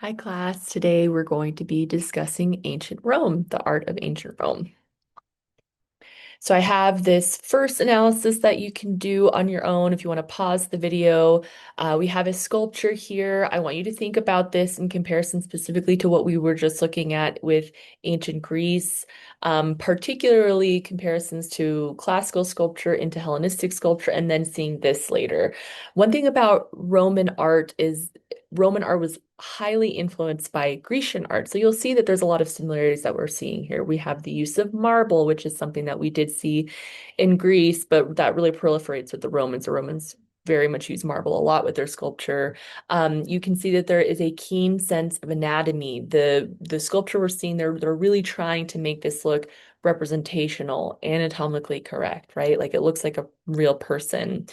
Hi, class. Today we're going to be discussing ancient Rome, the art of ancient Rome. So I have this first analysis that you can do on your own if you want to pause the video. We have a sculpture here. I want you to think about this in comparison specifically to what we were just looking at with ancient Greece, particularly comparisons to classical sculpture into Hellenistic sculpture, and then seeing this later. One thing about Roman art is Roman art was highly influenced by Grecian art. So you'll see that there's a lot of similarities that we're seeing here. We have the use of marble, which is something that we did see in Greece, but that really proliferates with the Romans. The Romans very much use marble a lot with their sculpture. You can see that there is a keen sense of anatomy. The sculpture we're seeing, they're really trying to make this look representational, anatomically correct, right? Like it looks like a real person.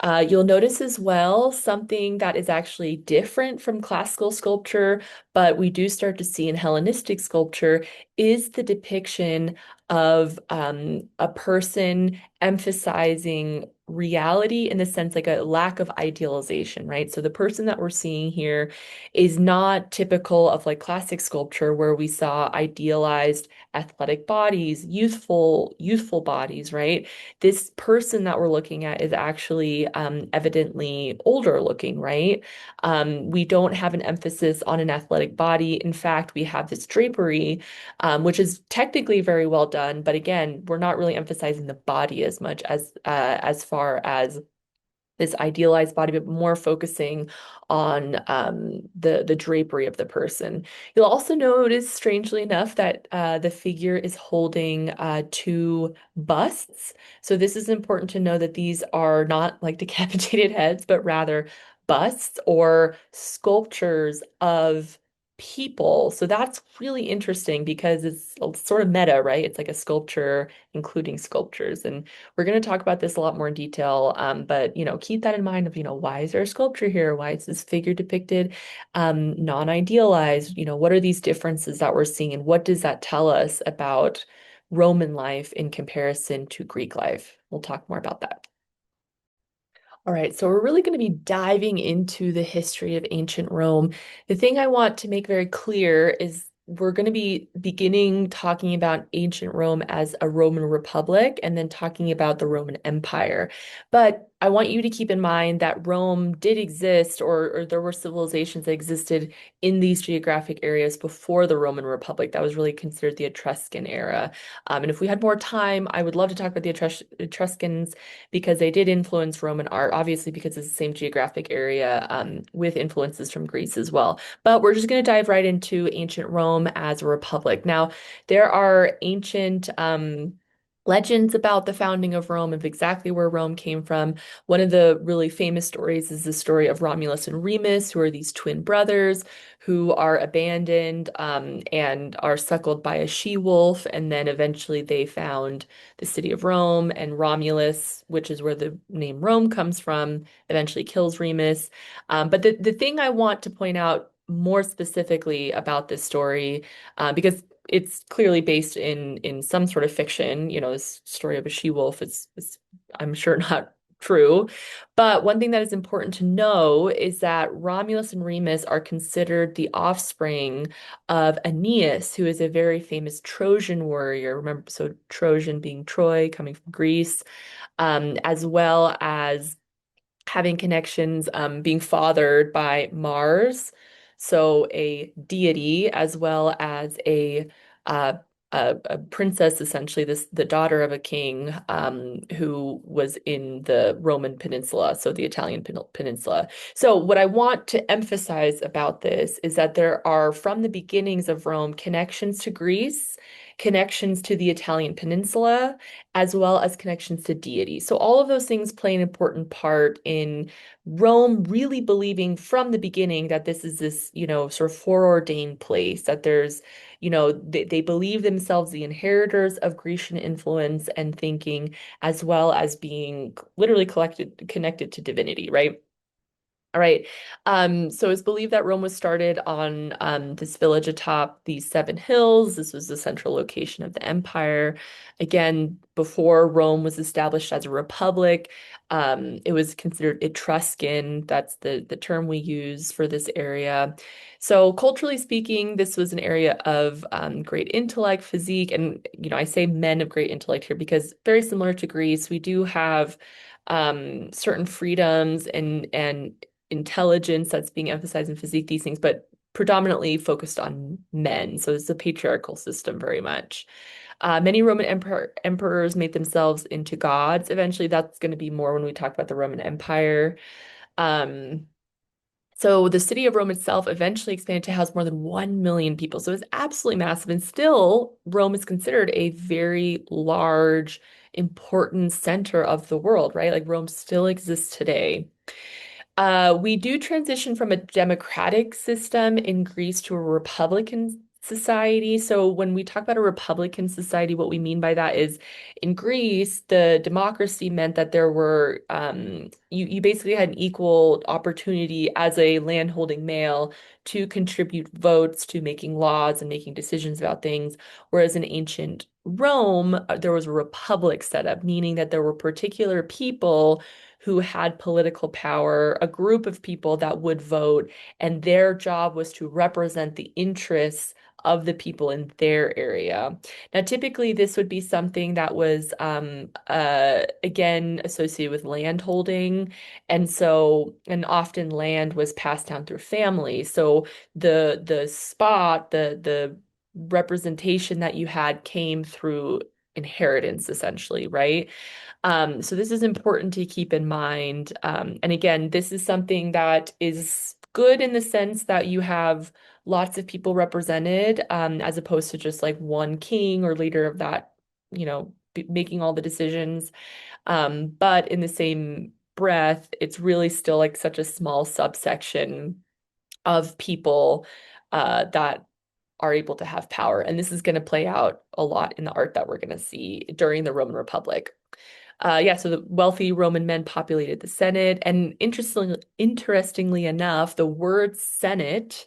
You'll notice as well something that is actually different from classical sculpture, but we do start to see in Hellenistic sculpture is the depiction of a person emphasizing reality in the sense like a lack of idealization, right? So the person that we're seeing here is not typical of like classic sculpture where we saw idealized athletic bodies, youthful bodies, right? This person that we're looking at is actually evidently older looking, right? We don't have an emphasis on an athletic body. In fact, we have this drapery, which is technically very well done, but again, we're not really emphasizing the body as far as this idealized body, but more focusing on the drapery of the person. You'll also notice, strangely enough, that the figure is holding two busts. So this is important to know that these are not like decapitated heads, but rather busts or sculptures of people. So that's really interesting because it's sort of meta, right? It's like a sculpture including sculptures. And we're going to talk about this a lot more in detail, but keep that in mind of why is there a sculpture here? Why is this figure depicted non-idealized? What are these differences that we're seeing, and what does that tell us about Roman life in comparison to Greek life? We'll talk more about that. All right, so we're really going to be diving into the history of ancient Rome. The thing I want to make very clear is we're going to be beginning talking about ancient Rome as a Roman Republic and then talking about the Roman Empire. But I want you to keep in mind that Rome did exist, or there were civilizations that existed in these geographic areas before the Roman Republic. That was really considered the Etruscan era. And if we had more time, I would love to talk about the Etruscans because they did influence Roman art, obviously because it's the same geographic area with influences from Greece as well. But we're just going to dive right into ancient Rome as a republic. Now, there are ancient legends about the founding of Rome, of exactly where Rome came from. One of the really famous stories is the story of Romulus and Remus, who are these twin brothers who are abandoned and are suckled by a she-wolf. And then eventually they found the city of Rome, and Romulus, which is where the name Rome comes from, eventually kills Remus. But the thing I want to point out more specifically about this story, because it's clearly based in some sort of fiction, this story of a she-wolf is I'm sure not true. But one thing that is important to know is that Romulus and Remus are considered the offspring of Aeneas, who is a very famous Trojan warrior. Remember, so Trojan being Troy, coming from Greece, as well as having connections, being fathered by Mars, so a deity, as well as uh, a princess, essentially the daughter of a king, who was in the Roman Peninsula, so the Italian Peninsula. So what I want to emphasize about this is that there are, from the beginnings of Rome, connections to Greece, connections to the Italian Peninsula, as well as connections to deity. So all of those things play an important part in Rome really believing from the beginning that this is this, sort of foreordained place, that there's, they believe themselves the inheritors of Grecian influence and thinking, as well as being literally connected to divinity, right? All right. So it's believed that Rome was started on this village atop these seven hills. This was the central location of the empire. Again, before Rome was established as a republic, it was considered Etruscan. That's the term we use for this area. So culturally speaking, this was an area of great intellect, physique, and I say men of great intellect here because very similar to Greece, we do have certain freedoms and intelligence that's being emphasized in physique, these things, but predominantly focused on men. So it's a patriarchal system very much. Many Roman emperors made themselves into gods. Eventually, that's going to be more when we talk about the Roman Empire. Um, so the city of Rome itself eventually expanded to house more than 1 million people. So it's absolutely massive. And still, Rome is considered a very large, important center of the world, right? Like Rome still exists today. We do transition from a democratic system in Greece to a republican society. So when we talk about a republican society, what we mean by that is in Greece, the democracy meant that there were you basically had an equal opportunity as a landholding male to contribute votes to making laws and making decisions about things. Whereas in ancient Rome, there was a republic set up, meaning that there were particular people who had political power, a group of people that would vote, and their job was to represent the interests of the people in their area. Now, typically, this would be something that was, again, associated with land holding. And often land was passed down through family. So the spot, the representation that you had came through inheritance, essentially, right? So this is important to keep in mind. And again, this is something that is good in the sense that you have lots of people represented, as opposed to just like one king or leader of that, making all the decisions. But in the same breath, it's really still like such a small subsection of people that are able to have power. And this is going to play out a lot in the art that we're going to see during the Roman Republic. Yeah, so the wealthy Roman men populated the Senate, and interestingly enough, the word Senate,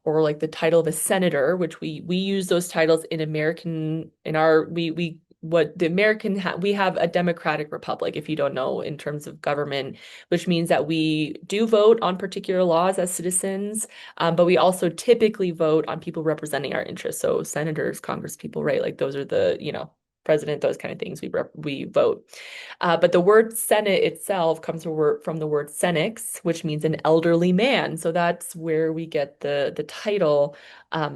or like the title of a senator, which we use those titles in American in our we what the American we have a democratic republic, if you don't know, in terms of government, which means that we do vote on particular laws as citizens, but we also typically vote on people representing our interests. So senators, congresspeople, right? Like those are the, president, those kind of things we vote. But the word Senate itself comes from the word senex, which means an elderly man. So that's where we get the title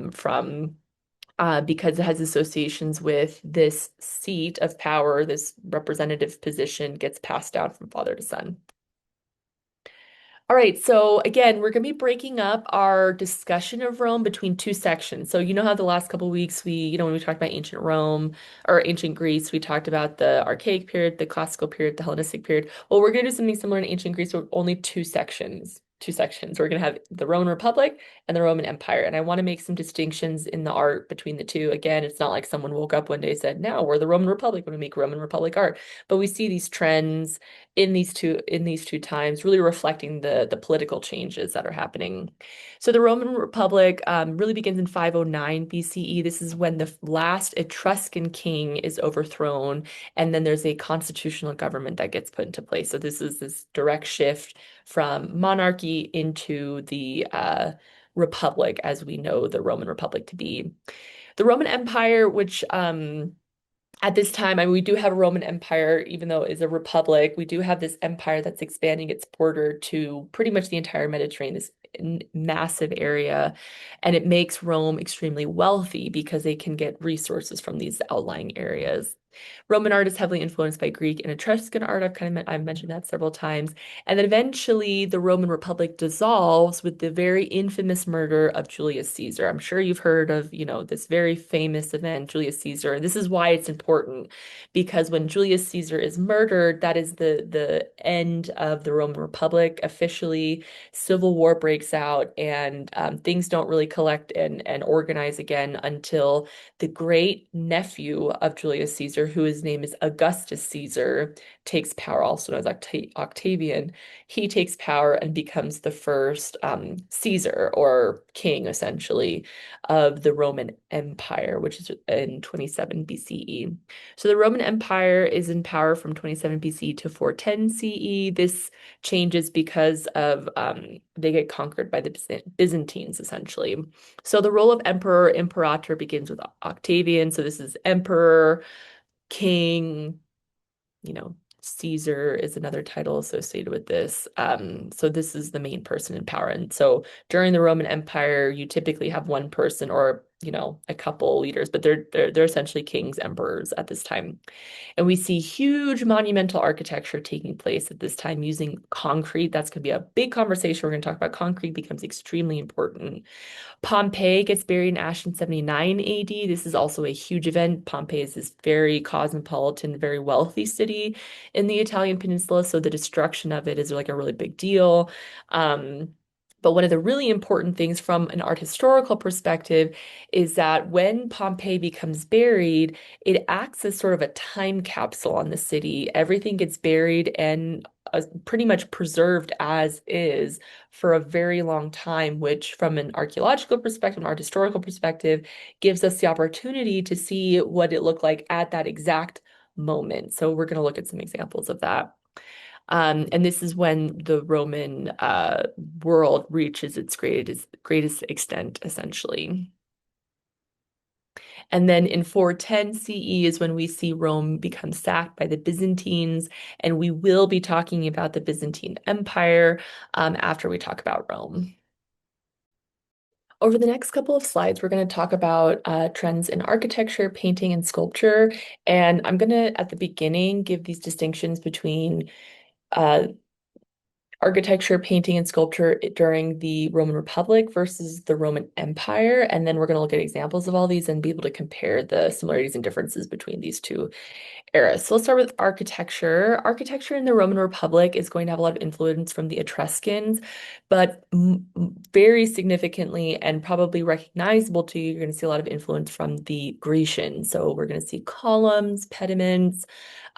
from, because it has associations with this seat of power, this representative position gets passed down from father to son. All right, so again, we're going to be breaking up our discussion of Rome between two sections. So you know how the last couple of weeks when we talked about ancient Rome or ancient Greece, we talked about the Archaic period, the Classical period, the Hellenistic period. Well, we're going to do something similar in ancient Greece with only two sections. Two sections. We're going to have the Roman Republic and the Roman Empire. And I want to make some distinctions in the art between the two. Again, it's not like someone woke up one day and said, "Now we're the Roman Republic when we make Roman Republic art." But we see these trends in these two times, really reflecting the political changes that are happening. So the Roman Republic really begins in 509 BCE. This is when the last Etruscan king is overthrown, and then there's a constitutional government that gets put into place. So this is this direct shift from monarchy into the republic, as we know the Roman Republic to be. The Roman Empire, which at this time, I mean, we do have a Roman Empire, even though it is a republic. We do have this empire that's expanding its border to pretty much the entire Mediterranean, this massive area. And it makes Rome extremely wealthy because they can get resources from these outlying areas. Roman art is heavily influenced by Greek and Etruscan art. I've mentioned that several times. And then eventually the Roman Republic dissolves with the very infamous murder of Julius Caesar. I'm sure you've heard of, this very famous event, Julius Caesar. And this is why it's important, because when Julius Caesar is murdered, that is the end of the Roman Republic officially. Civil war breaks out, and things don't really collect and organize again until the great nephew of Julius Caesar, Caesar, who his name is Augustus Caesar, takes power, also known as Octavian. He takes power and becomes the first Caesar or king, essentially, of the Roman Empire, which is in 27 BCE. So the Roman Empire is in power from 27 BC to 410 CE. This changes because of they get conquered by the Byzantines, essentially. So the role of emperor, imperator begins with Octavian. So this is emperor, king, Caesar is another title associated with this. So this is the main person in power. And so during the Roman Empire, you typically have one person or, a couple leaders, but they're essentially kings, emperors at this time. And we see huge monumental architecture taking place at this time using concrete. That's going to be a big conversation. We're going to talk about concrete becomes extremely important. Pompey gets buried in ash in 79 AD. This is also a huge event. Pompeii is this very cosmopolitan, very wealthy city in the Italian peninsula, so the destruction of it is like a really big deal. But one of the really important things from an art historical perspective is that when Pompeii becomes buried, it acts as sort of a time capsule on the city. Everything gets buried and pretty much preserved as is for a very long time, which from an archaeological perspective, an art historical perspective, gives us the opportunity to see what it looked like at that exact moment. So we're going to look at some examples of that. And this is when the Roman world reaches its greatest extent, essentially. And then in 410 CE is when we see Rome become sacked by the Byzantines, and we will be talking about the Byzantine Empire after we talk about Rome. Over the next couple of slides, we're going to talk about trends in architecture, painting, and sculpture. And I'm going to, at the beginning, give these distinctions between uh, architecture, painting, and sculpture during the Roman Republic versus the Roman Empire. And then we're going to look at examples of all these and be able to compare the similarities and differences between these two eras. So let's start with architecture. Architecture in the Roman Republic is going to have a lot of influence from the Etruscans, but very significantly and probably recognizable to you, you're going to see a lot of influence from the Grecians. So we're going to see columns, pediments.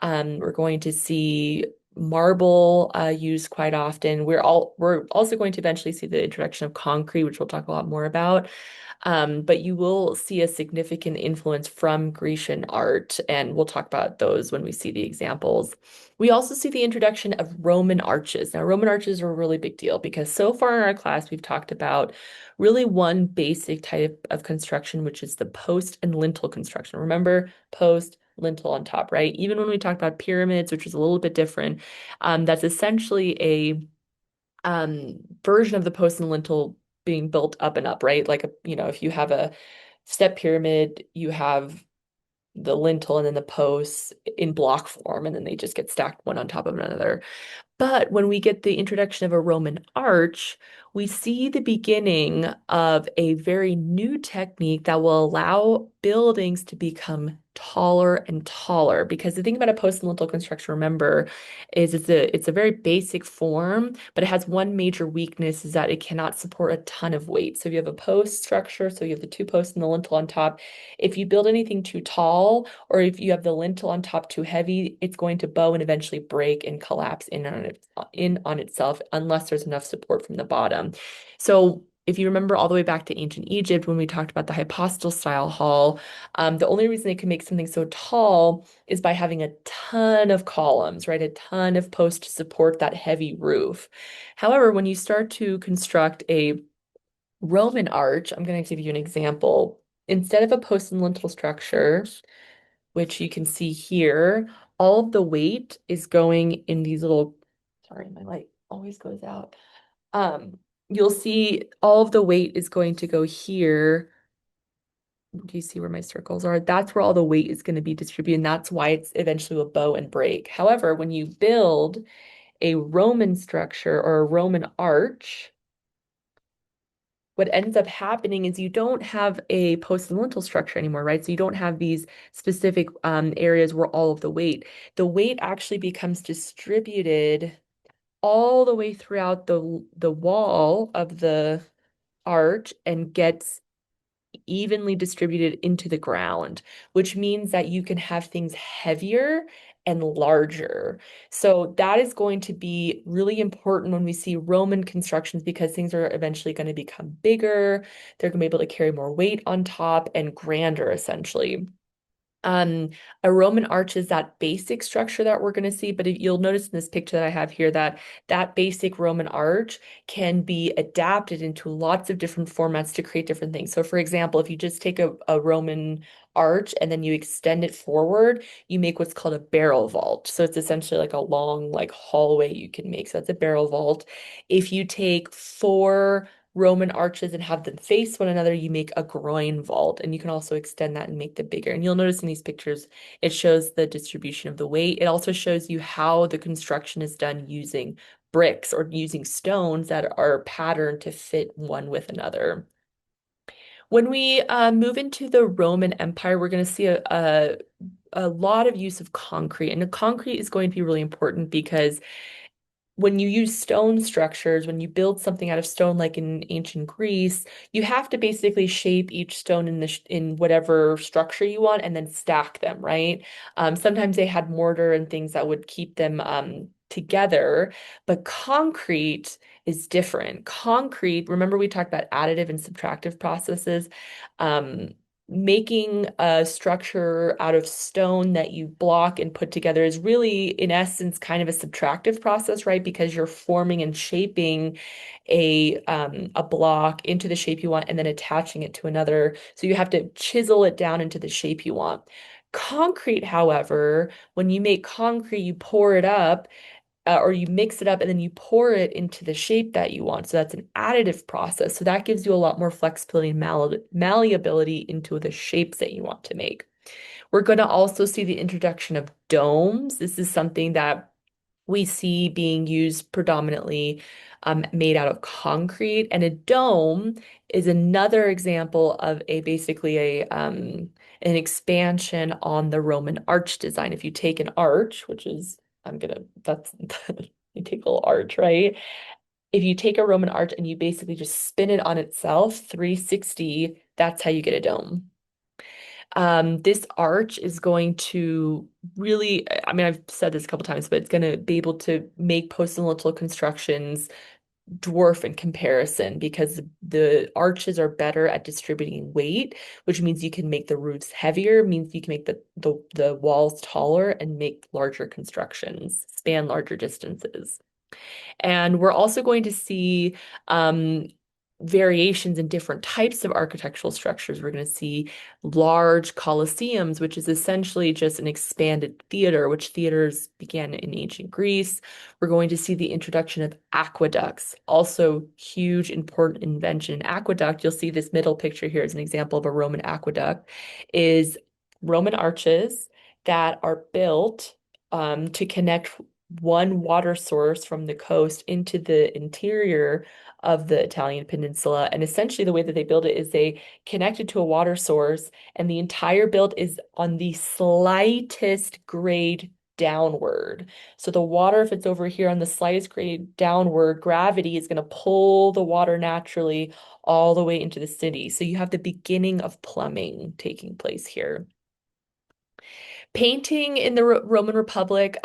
We're going to see marble used quite often. We're also going to eventually see the introduction of concrete, which we'll talk a lot more about. But you will see a significant influence from Grecian art, and we'll talk about those when we see the examples. We also see the introduction of Roman arches. Now, Roman arches are a really big deal because so far in our class, we've talked about really one basic type of construction, which is the post and lintel construction. Remember, post, lintel on top, right? Even when we talked about pyramids, which is a little bit different, that's essentially a version of the post and lintel being built up and up, right? Like, if you have a step pyramid, you have the lintel and then the posts in block form, and then they just get stacked one on top of another. But when we get the introduction of a Roman arch, we see the beginning of a very new technique that will allow buildings to become taller and taller. Because the thing about a post and lintel construction, remember, is it's a very basic form, but it has one major weakness is that it cannot support a ton of weight. So if you have a post structure, so you have the two posts and the lintel on top, if you build anything too tall, or if you have the lintel on top too heavy, it's going to bow and eventually break and collapse in on itself unless there's enough support from the bottom. So if you remember all the way back to ancient Egypt, when we talked about the hypostyle style hall, the only reason they could make something so tall is by having a ton of columns, right? A ton of posts to support that heavy roof. However, when you start to construct a Roman arch, I'm going to give you an example. Instead of a post and lintel structure, which you can see here, all of the weight is going in these little, sorry, my light always goes out. You'll see all of the weight is going to go here. Do you see where my circles are? That's where all the weight is going to be distributed, and that's why it's eventually will bow and break. However, when you build a Roman structure or a Roman arch, what ends up happening is you don't have a post and lintel structure anymore, right? So you don't have these specific areas where all of the weight actually becomes distributed all the way throughout the wall of the arch and gets evenly distributed into the ground, which means that you can have things heavier and larger. So that is going to be really important when we see Roman constructions because things are eventually going to become bigger. They're going to be able to carry more weight on top and grander, essentially. Um, a Roman arch is that basic structure that we're going to see, but you'll notice in this picture that I have here that that basic Roman arch can be adapted into lots of different formats to create different things. So for example, if you just take a Roman arch and then you extend it forward, you make what's called a barrel vault. So it's essentially like a long like hallway you can make. So that's a barrel vault. If you take four Roman arches and have them face one another, you make a groin vault, and you can also extend that and make them bigger. And you'll notice in these pictures, it shows the distribution of the weight. It also shows you how the construction is done using bricks or using stones that are patterned to fit one with another. When we move into the Roman Empire, we're going to see a lot of use of concrete, and the concrete is going to be really important because when you use stone structures, when you build something out of stone, like in ancient Greece, you have to basically shape each stone in in whatever structure you want and then stack them, right? Sometimes they had mortar and things that would keep them together, but concrete is different. Concrete, remember we talked about additive and subtractive processes. Um, Making a structure out of stone that you block and put together is really, in essence, kind of a subtractive process, right? Because you're forming and shaping a block into the shape you want and then attaching it to another. So you have to chisel it down into the shape you want. Concrete, however, when you make concrete, you pour it up or you mix it up and then you pour it into the shape that you want. So that's an additive process. So that gives you a lot more flexibility and malleability into the shapes that you want to make. We're going to also see the introduction of domes. This is something that we see being used predominantly made out of concrete. And a dome is another example of a basically an expansion on the Roman arch design. If you take an arch, which is that's you take a little arch, right? If you take a Roman arch and you basically just spin it on itself 360, that's how you get a dome. This arch is going to really, I mean, I've said this a couple times, but it's going to be able to make post-little constructions dwarf in comparison because the arches are better at distributing weight, which means you can make the roofs heavier, means you can make the walls taller and make larger constructions, span larger distances. And we're also going to see variations in different types of architectural structures. We're going to see large coliseums, which is essentially just an expanded theater, which theaters began in ancient Greece. We're going to see the introduction of aqueducts, also huge, important invention. Aqueduct, you'll see this middle picture here as an example of a Roman aqueduct, is Roman arches that are built to connect one water source from the coast into the interior of the Italian peninsula. And essentially, the way that they build it is they connect it to a water source, and the entire build is on the slightest grade downward. So the water, if it's over here on the slightest grade downward, gravity is going to pull the water naturally all the way into the city. So you have the beginning of plumbing taking place here. Painting in the Roman Republic,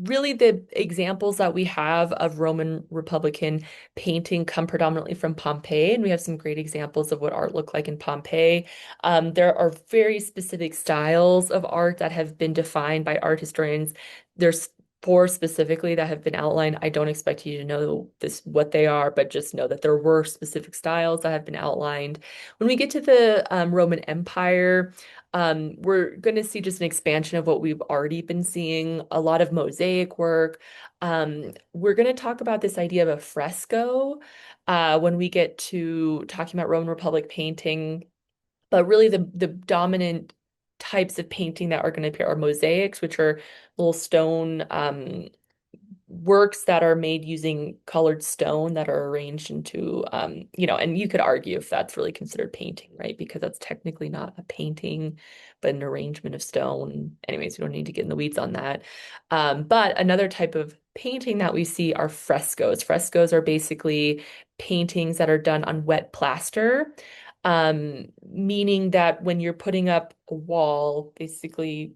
really the examples that we have of Roman Republican painting come predominantly from Pompeii, and we have some great examples of what art looked like in Pompeii. There are very specific styles of art that have been defined by art historians. There's four specifically that have been outlined. I don't expect you to know what they are, but just know that there were specific styles that have been outlined. When we get to the Roman Empire, we're going to see just an expansion of what we've already been seeing, a lot of mosaic work. We're going to talk about this idea of a fresco when we get to talking about Roman Republic painting. But really, the dominant types of painting that are going to appear are mosaics, which are little stone works that are made using colored stone that are arranged into, and you could argue if that's really considered painting, right? Because that's technically not a painting, but an arrangement of stone. Anyways, we don't need to get in the weeds on that. But another type of painting that we see are frescoes. Frescoes are basically paintings that are done on wet plaster. Meaning that when you're putting up a wall, basically,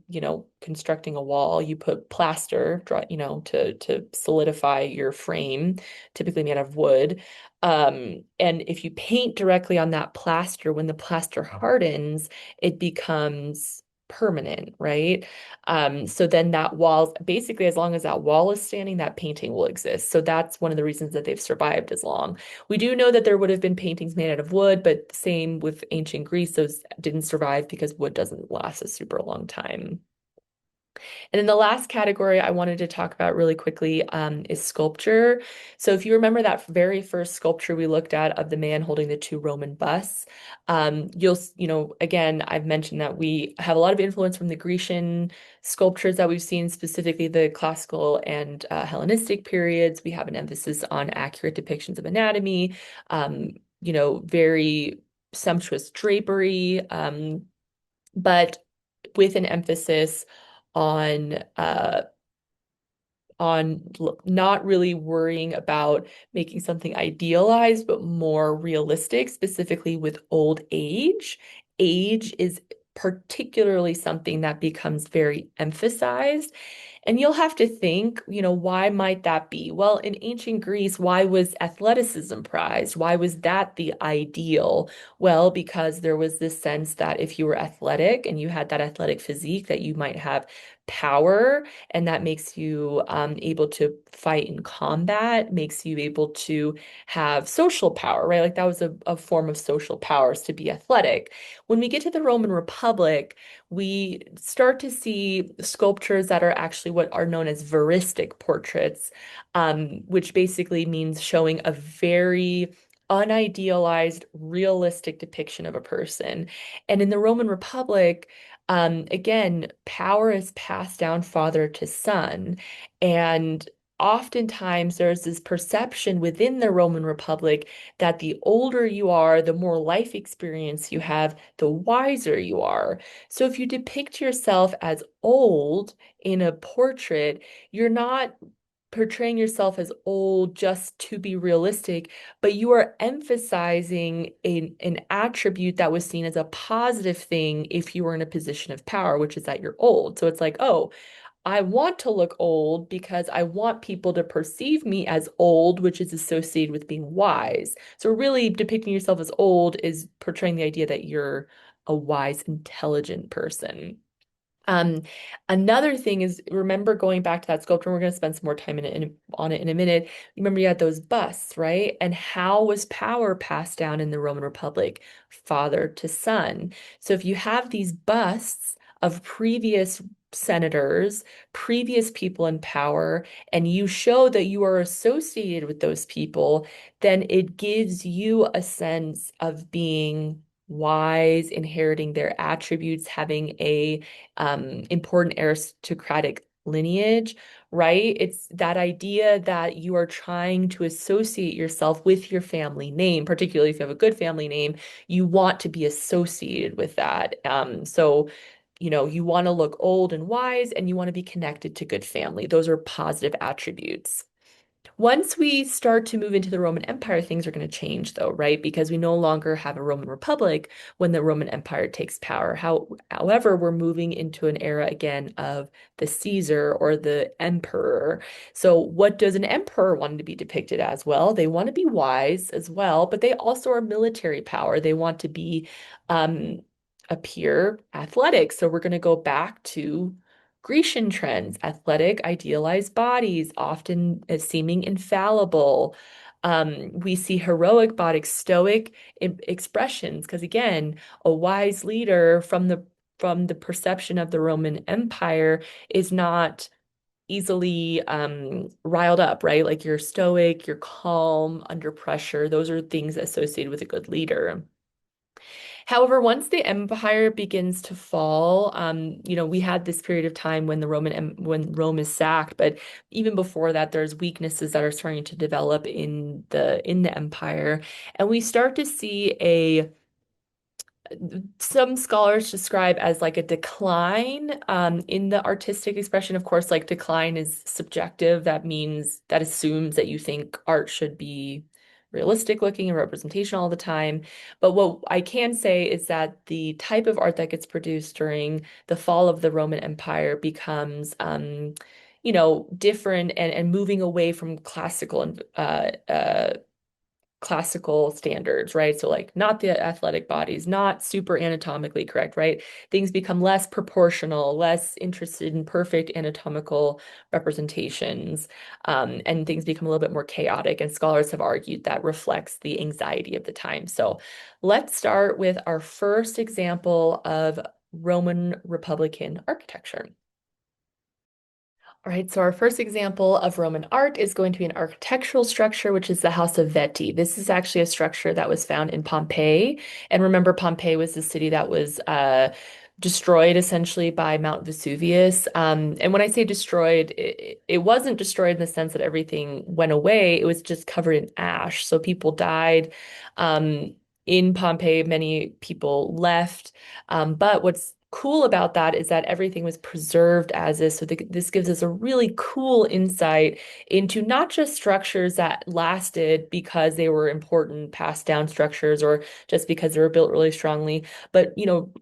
constructing a wall, you put plaster, to solidify your frame, typically made out of wood. And if you paint directly on that plaster, when the plaster hardens, it becomes permanent, right? So then that wall, basically, as long as that wall is standing, that painting will exist. So that's one of the reasons that they've survived as long. We do know that there would have been paintings made out of wood, but same with ancient Greece, those didn't survive because wood doesn't last a super long time. And then the last category I wanted to talk about really quickly is sculpture. So if you remember that very first sculpture we looked at of the man holding the two Roman busts, again, I've mentioned that we have a lot of influence from the Grecian sculptures that we've seen, specifically the classical and Hellenistic periods. We have an emphasis on accurate depictions of anatomy, very sumptuous drapery, but with an emphasis on not really worrying about making something idealized, but more realistic, specifically with old age. Age is particularly something that becomes very emphasized. And you'll have to think, why might that be? Well, in ancient Greece, why was athleticism prized? Why was that the ideal? Well, because there was this sense that if you were athletic and you had that athletic physique, that you might have power, and that makes you able to fight in combat, makes you able to have social power, right? Like that was a form of social powers to be athletic. When we get to the Roman Republic, we start to see sculptures that are actually what are known as veristic portraits, which basically means showing a very unidealized, realistic depiction of a person. And in the Roman Republic, again, power is passed down father to son. And oftentimes there's this perception within the Roman Republic that the older you are, the more life experience you have, the wiser you are. So if you depict yourself as old in a portrait, you're not portraying yourself as old just to be realistic, but you are emphasizing an attribute that was seen as a positive thing if you were in a position of power, which is that you're old. So it's like, oh, I want to look old because I want people to perceive me as old, which is associated with being wise. So really depicting yourself as old is portraying the idea that you're a wise, intelligent person. Um, Another thing is, remember going back to that sculpture, we're going to spend some more time on it in a minute. Remember you had those busts, right? And how was power passed down in the Roman Republic? Father to son. So if you have these busts of previous senators, previous people in power, and you show that you are associated with those people, then it gives you a sense of being wise, inheriting their attributes, having a important aristocratic lineage, right? It's that idea that you are trying to associate yourself with your family name, particularly if you have a good family name, you want to be associated with that. So you want to look old and wise, and you want to be connected to good family. Those are positive attributes. Once we start to move into the Roman Empire, things are going to change, though, right? Because we no longer have a Roman Republic when the Roman Empire takes power. However, we're moving into an era again of the Caesar or the emperor. So, what does an emperor want to be depicted as? Well, they want to be wise as well, but they also are military power. They want to be um, appear athletic. So, we're going to go back to Grecian trends, athletic, idealized bodies, often as seeming infallible. We see heroic bodies, stoic expressions, because again, a wise leader from the perception of the Roman Empire is not easily riled up, right? Like you're stoic, you're calm under pressure. Those are things associated with a good leader. However, once the empire begins to fall, we had this period of time when when Rome is sacked, but even before that, there's weaknesses that are starting to develop in the empire, and we start to see a some scholars describe as like a decline in the artistic expression. Of course, like decline is subjective. That means that assumes that you think art should be realistic looking and representation all the time. But what I can say is that the type of art that gets produced during the fall of the Roman Empire becomes different and moving away from classical standards, right? So like not the athletic bodies, not super anatomically correct, right? Things become less proportional, less interested in perfect anatomical representations, and things become a little bit more chaotic. And scholars have argued that reflects the anxiety of the time. So let's start with our first example of Roman Republican architecture. All right, so our first example of Roman art is going to be an architectural structure, which is the House of Veti. This is actually a structure that was found in Pompeii. And remember, Pompeii was the city that was destroyed essentially by Mount Vesuvius. And when I say destroyed, it wasn't destroyed in the sense that everything went away, it was just covered in ash. So people died. In Pompeii, many people left. But what's cool about that is that everything was preserved as is. So this gives us a really cool insight into not just structures that lasted because they were important passed down structures or just because they were built really strongly, but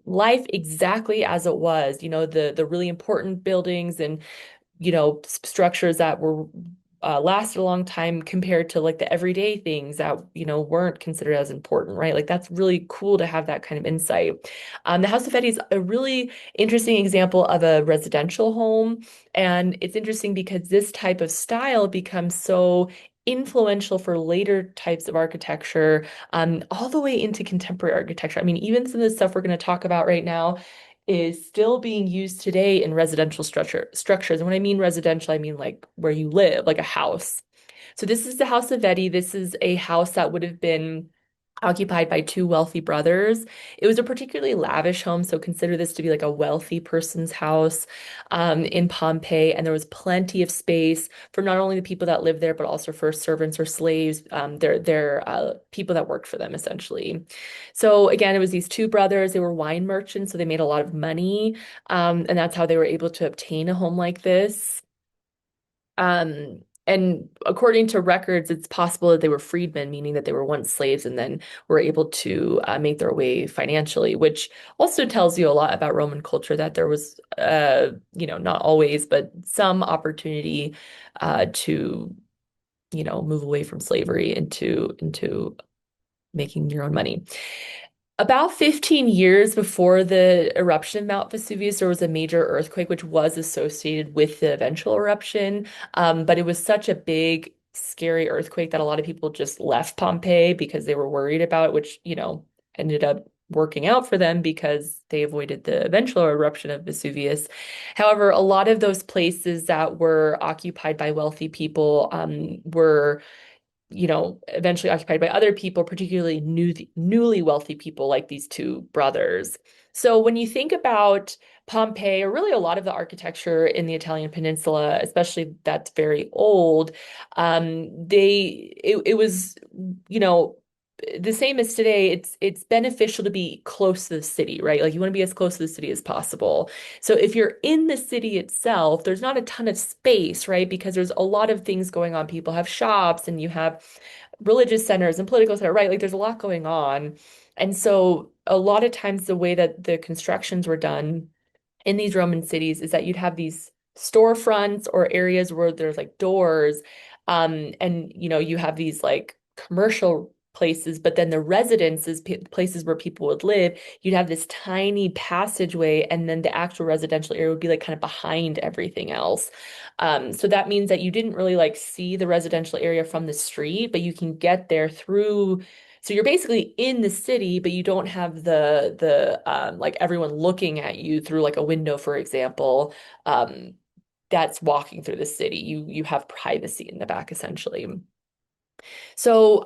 life exactly as it was, the really important buildings and structures that were lasted a long time compared to like the everyday things that weren't considered as important, right? Like that's really cool to have that kind of insight. The House of Feti is a really interesting example of a residential home, and it's interesting because this type of style becomes so influential for later types of architecture, all the way into contemporary architecture. I mean, even some of the stuff we're going to talk about right now is still being used today in residential structures. And when I mean residential, I mean like where you live, like a house. So this is the House of Veti. This is a house that would have been occupied by two wealthy brothers. It was a particularly lavish home, so consider this to be like a wealthy person's house in Pompeii. And there was plenty of space for not only the people that lived there, but also for servants or slaves. They're people that worked for them, essentially. So again, it was these two brothers. They were wine merchants, so they made a lot of money, and that's how they were able to obtain a home like this. And according to records, it's possible that they were freedmen, meaning that they were once slaves and then were able to make their way financially, which also tells you a lot about Roman culture that there was, not always, but some opportunity to, move away from slavery into making your own money. About 15 years before the eruption of Mount Vesuvius, there was a major earthquake, which was associated with the eventual eruption. But it was such a big, scary earthquake that a lot of people just left Pompeii because they were worried about it, which, ended up working out for them because they avoided the eventual eruption of Vesuvius. However, a lot of those places that were occupied by wealthy people were eventually occupied by other people, particularly newly wealthy people like these two brothers. So when you think about Pompeii, or really a lot of the architecture in the Italian peninsula, especially that's very old, it was, you know, the same as today, it's beneficial to be close to the city, right? Like you want to be as close to the city as possible. So if you're in the city itself, there's not a ton of space, right? Because there's a lot of things going on. People have shops and you have religious centers and political centers, right? Like there's a lot going on. And so a lot of times the way that the constructions were done in these Roman cities is that you'd have these storefronts or areas where there's like doors, and you have these like commercial places, but then the residences, places where people would live, you'd have this tiny passageway, and then the actual residential area would be like kind of behind everything else. So that means that you didn't really like see the residential area from the street, but you can get there through. So you're basically in the city, but you don't have the like everyone looking at you through like a window, for example, that's walking through the city. You have privacy in the back, essentially. So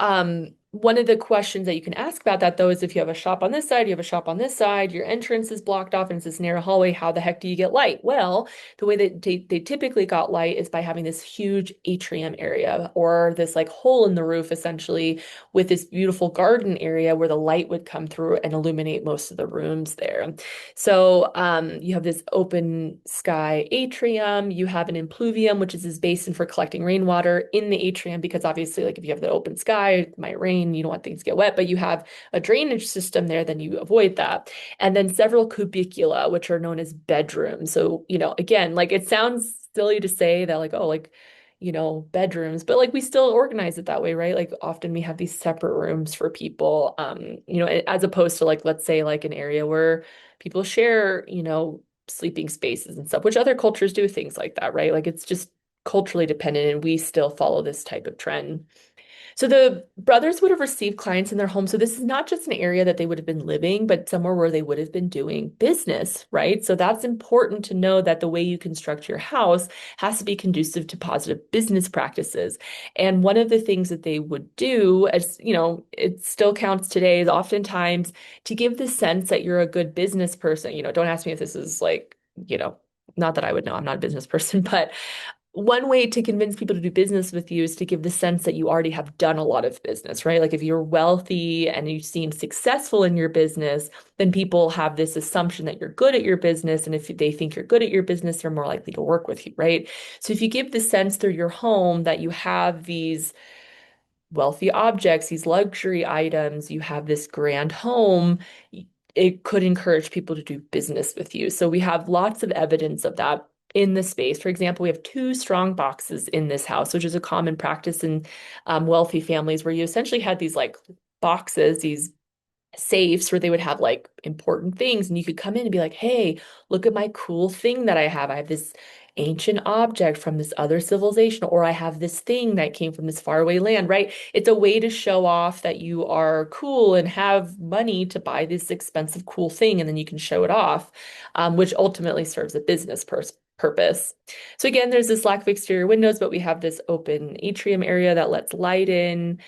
one of the questions that you can ask about that though is if you have a shop on this side, you have a shop on this side, your entrance is blocked off and it's this narrow hallway, how the heck do you get light? Well, the way that they typically got light is by having this huge atrium area or this like hole in the roof essentially with this beautiful garden area where the light would come through and illuminate most of the rooms there. So you have this open sky atrium, you have an impluvium, which is this basin for collecting rainwater in the atrium, because obviously, like if you have the open sky, it might rain, you don't want things to get wet, but you have a drainage system there, then you avoid that. And then several cubicula, which are known as bedrooms. So, again, like it sounds silly to say that, like, oh, like, bedrooms, but like we still organize it that way, right? Like often we have these separate rooms for people, as opposed to like, let's say like an area where people share, sleeping spaces and stuff, which other cultures do things like that, right? Like it's just culturally dependent, and we still follow this type of trend. So the brothers would have received clients in their home. So this is not just an area that they would have been living, but somewhere where they would have been doing business, right? So that's important to know that the way you construct your house has to be conducive to positive business practices. And one of the things that they would do, as it still counts today, is oftentimes to give the sense that you're a good business person. Don't ask me if this is like, not that I would know, I'm not a business person, but one way to convince people to do business with you is to give the sense that you already have done a lot of business, right? Like if you're wealthy and you seem successful in your business, then people have this assumption that you're good at your business. And if they think you're good at your business, they're more likely to work with you, right? So if you give the sense through your home that you have these wealthy objects, these luxury items, you have this grand home, it could encourage people to do business with you. So we have lots of evidence of that in the space. For example, we have two strong boxes in this house, which is a common practice in wealthy families where you essentially had these like boxes, these safes where they would have like important things, and you could come in and be like, hey, look at my cool thing that I have. I have this ancient object from this other civilization, or I have this thing that came from this faraway land, right? It's a way to show off that you are cool and have money to buy this expensive, cool thing, and then you can show it off, which ultimately serves a business purpose. So again, there's this lack of exterior windows, but we have this open atrium area that lets light in,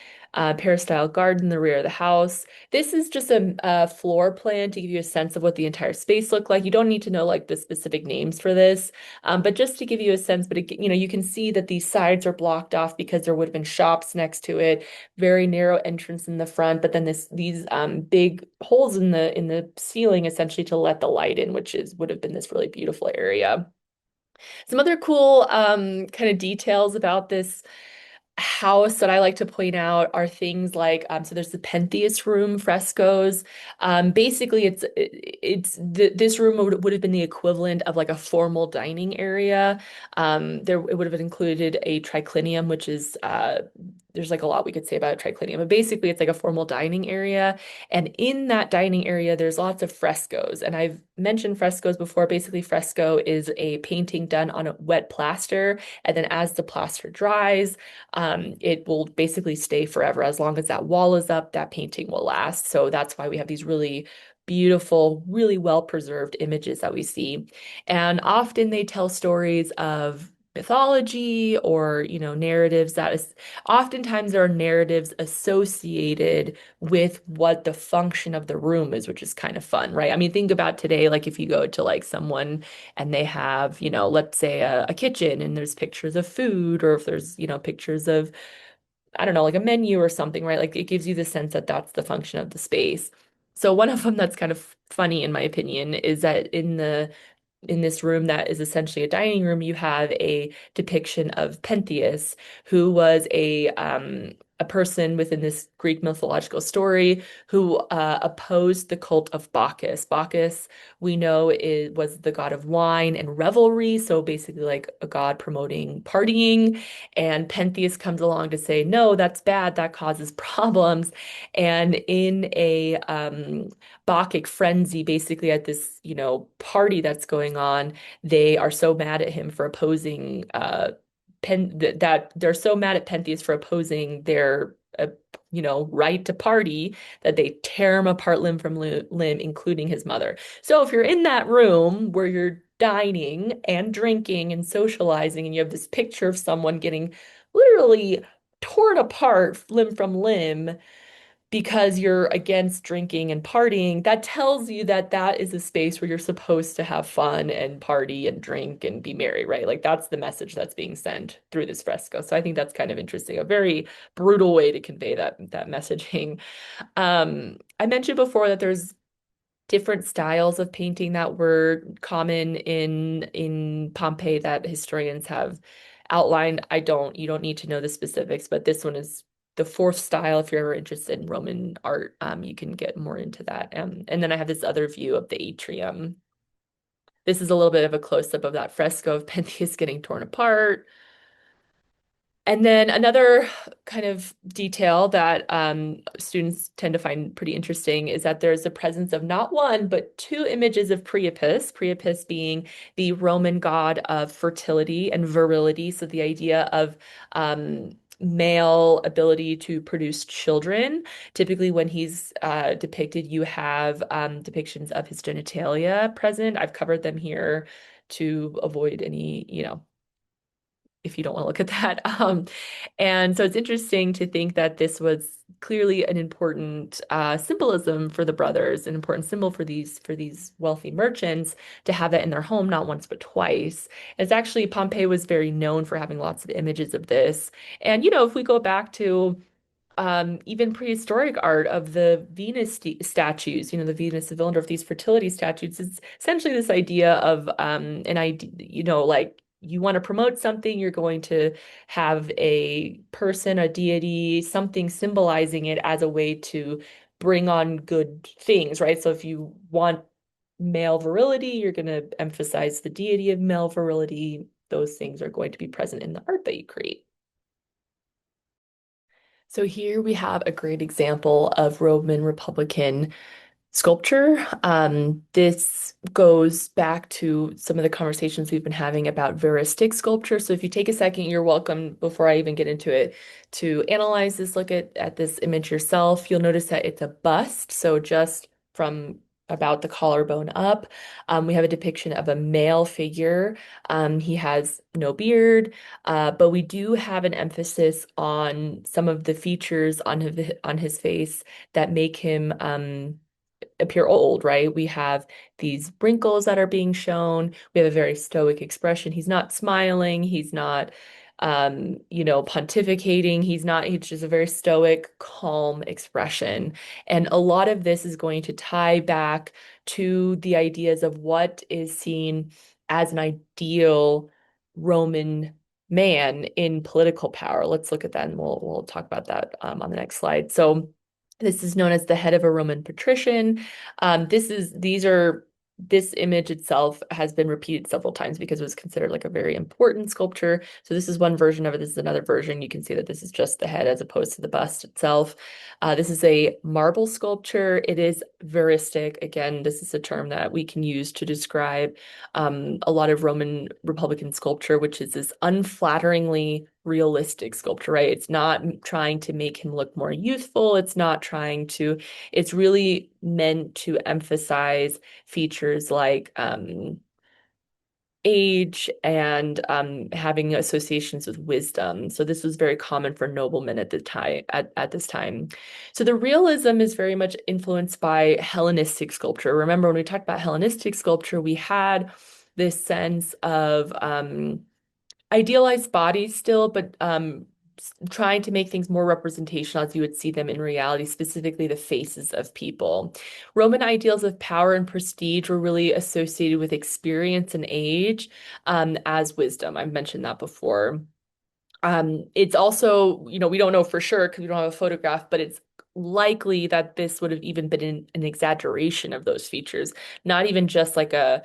peristyle garden in the rear of the house. This is just a floor plan to give you a sense of what the entire space looked like. You don't need to know like the specific names for this, but just to give you a sense. But you can see that these sides are blocked off because there would have been shops next to it. Very narrow entrance in the front, but then these big holes in the ceiling essentially to let the light in, which would have been this really beautiful area. Some other cool kind of details about this house that I like to point out are things like so there's the Pentheus room frescoes. Basically, this room would have been the equivalent of like a formal dining area. There it would have included a triclinium, which is there's like a lot we could say about a triclinium, but basically it's like a formal dining area. And in that dining area, there's lots of frescoes. And I've mentioned frescoes before. Basically, fresco is a painting done on a wet plaster, and then as the plaster dries, it will basically stay forever. As long as that wall is up, that painting will last. So that's why we have these really beautiful, really well-preserved images that we see. And often they tell stories of mythology or, narratives that is oftentimes there are narratives associated with what the function of the room is, which is kind of fun, right? I mean, think about today, like if you go to like someone and they have, let's say a kitchen and there's pictures of food, or if there's, pictures of, I don't know, like a menu or something, right? Like it gives you the sense that that's the function of the space. So one of them that's kind of funny in my opinion is that in this room that is essentially a dining room, you have a depiction of Pentheus, who was a person within this Greek mythological story who opposed the cult of Bacchus. Bacchus, we know, was the god of wine and revelry, so basically like a god promoting partying. And Pentheus comes along to say, no, that's bad, that causes problems. And in a Bacchic frenzy, basically at this, party that's going on, they are so mad at him for opposing that they're so mad at Pentheus for opposing their right to party that they tear him apart limb from limb, including his mother. So if you're in that room where you're dining and drinking and socializing, and you have this picture of someone getting literally torn apart limb from limb, because you're against drinking and partying, that tells you that that is a space where you're supposed to have fun and party and drink and be merry, right? Like that's the message that's being sent through this fresco. So I think that's kind of interesting, a very brutal way to convey that messaging. I mentioned before that there's different styles of painting that were common in Pompeii that historians have outlined. You don't need to know the specifics, but this one is the fourth style. If you're ever interested in Roman art, you can get more into that. And then I have this other view of the atrium. This is a little bit of a close-up of that fresco of Pentheus getting torn apart. And then another kind of detail that students tend to find pretty interesting is that there's the presence of not one, but two images of Priapus, Priapus being the Roman god of fertility and virility. So the idea of male ability to produce children. Typically, when he's depicted, you have depictions of his genitalia present. I've covered them here to avoid any, if you don't want to look at that. And so it's interesting to think that this was clearly an important symbolism for the brothers, an important symbol for these wealthy merchants to have that in their home, not once but twice. It's actually Pompeii was very known for having lots of images of this. And if we go back to even prehistoric art of the Venus statues, the Venus of Willendorf, these fertility statues, it's essentially this idea of an idea, like you want to promote something, you're going to have a person, a deity, something symbolizing it as a way to bring on good things, right? So if you want male virility, you're going to emphasize the deity of male virility. Those things are going to be present in the art that you create. So here we have a great example of Roman Republican sculpture. This goes back to some of the conversations we've been having about veristic sculpture. So if you take a second, you're welcome, before I even get into it, to analyze this, look at this image yourself. You'll notice that it's a bust. So just from about the collarbone up, we have a depiction of a male figure. He has no beard, but we do have an emphasis on some of the features on his face that make him appear old, right? We have these wrinkles that are being shown. We have a very stoic expression. He's not smiling. He's not, pontificating. He's just a very stoic, calm expression. And a lot of this is going to tie back to the ideas of what is seen as an ideal Roman man in political power. Let's look at that and we'll talk about that on the next slide. So this is known as the head of a Roman patrician. This image itself has been repeated several times because it was considered like a very important sculpture. So this is one version of it. This is another version. You can see that this is just the head as opposed to the bust itself. This is a marble sculpture. It is veristic. Again, this is a term that we can use to describe a lot of Roman Republican sculpture, which is this unflatteringly realistic sculpture, right? It's not trying to make him look more youthful. It's really meant to emphasize features like age and having associations with wisdom. So this was very common for noblemen at the time at this time. So the realism is very much influenced by Hellenistic sculpture. Remember, when we talked about Hellenistic sculpture, we had this sense of idealized bodies still, but trying to make things more representational as you would see them in reality, specifically the faces of people. Roman ideals of power and prestige were really associated with experience and age as wisdom. I've mentioned that before. It's also, we don't know for sure because we don't have a photograph, but it's likely that this would have even been an exaggeration of those features, not even just like a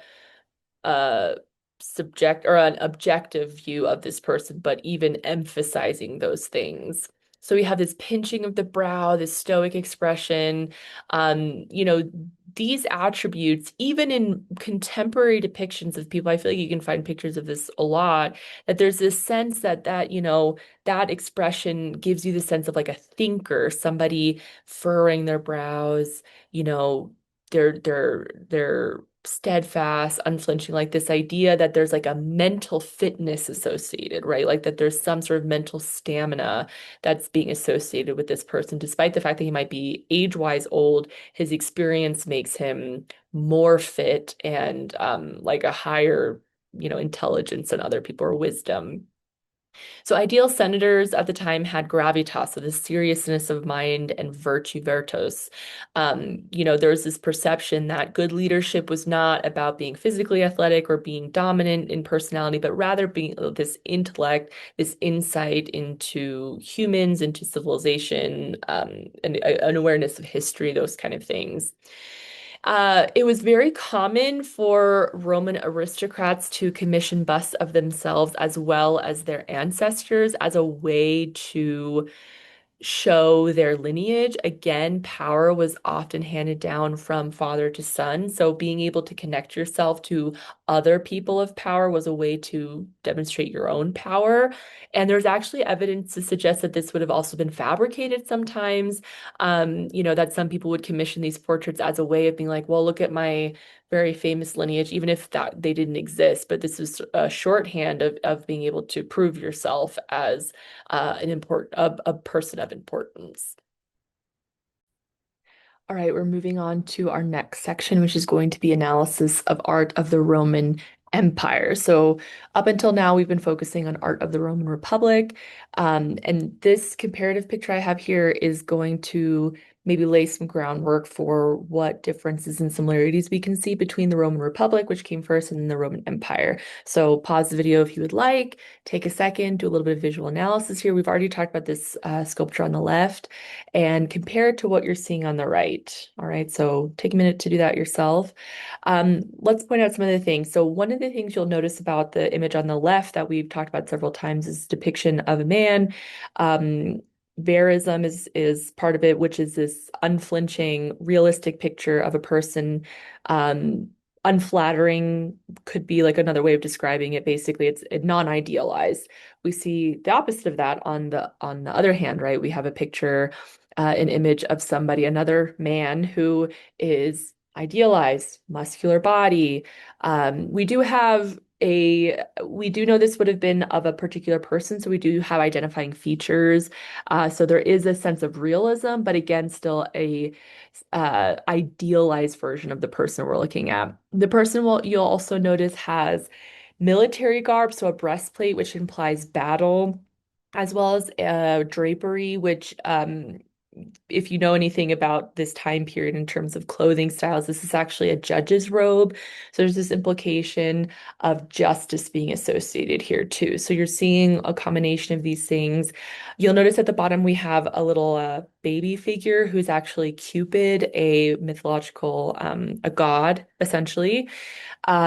subject or an objective view of this person, but even emphasizing those things. So we have this pinching of the brow, this stoic expression. These attributes, even in contemporary depictions of people, I feel like you can find pictures of this a lot, that there's this sense that expression gives you the sense of like a thinker, somebody furrowing their brows, you know, they're steadfast, unflinching, like this idea that there's like a mental fitness associated, right? Like that there's some sort of mental stamina that's being associated with this person, despite the fact that he might be age-wise old, his experience makes him more fit and like a higher, intelligence than other people or wisdom. So ideal senators at the time had gravitas, so the seriousness of mind and virtue veritas. There was this perception that good leadership was not about being physically athletic or being dominant in personality, but rather being this intellect, this insight into humans, into civilization, and an awareness of history, those kind of things. It was very common for Roman aristocrats to commission busts of themselves as well as their ancestors as a way to show their lineage. Again, power was often handed down from father to son. So being able to connect yourself to other people of power was a way to demonstrate your own power. And there's actually evidence to suggest that this would have also been fabricated sometimes. That some people would commission these portraits as a way of being like, well, look at my very famous lineage, even if that they didn't exist. But this is a shorthand of being able to prove yourself as a person of importance. All right, we're moving on to our next section, which is going to be analysis of art of the Roman Empire. So up until now, we've been focusing on art of the Roman Republic. And this comparative picture I have here is going to maybe lay some groundwork for what differences and similarities we can see between the Roman Republic, which came first, and then the Roman Empire. So pause the video if you would like, take a second, do a little bit of visual analysis here. We've already talked about this sculpture on the left and compare it to what you're seeing on the right. All right, so take a minute to do that yourself. Let's point out some of the things. So one of the things you'll notice about the image on the left that we've talked about several times is depiction of a man. Verism is part of it, which is this unflinching, realistic picture of a person. Unflattering could be like another way of describing it. Basically, it's non-idealized. We see the opposite of that on the other hand, right? We have a picture, an image of somebody, another man who is idealized, muscular body. We do know this would have been of a particular person, so we do have identifying features. So there is a sense of realism, but again, still a idealized version of the person we're looking at. The person you'll also notice has military garb, so a breastplate, which implies battle, as well as drapery, which if you know anything about this time period in terms of clothing styles, this is actually a judge's robe. So there's this implication of justice being associated here too. So you're seeing a combination of these things. You'll notice at the bottom we have a little baby figure who's actually Cupid, a mythological a god essentially.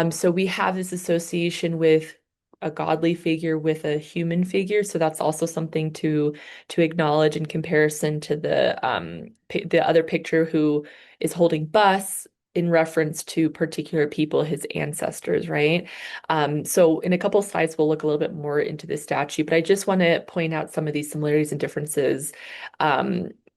So we have this association with a godly figure with a human figure. So that's also something to acknowledge in comparison to the other picture who is holding bus in reference to particular people, his ancestors, right? So in a couple slides, we'll look a little bit more into this statue, but I just want to point out some of these similarities and differences.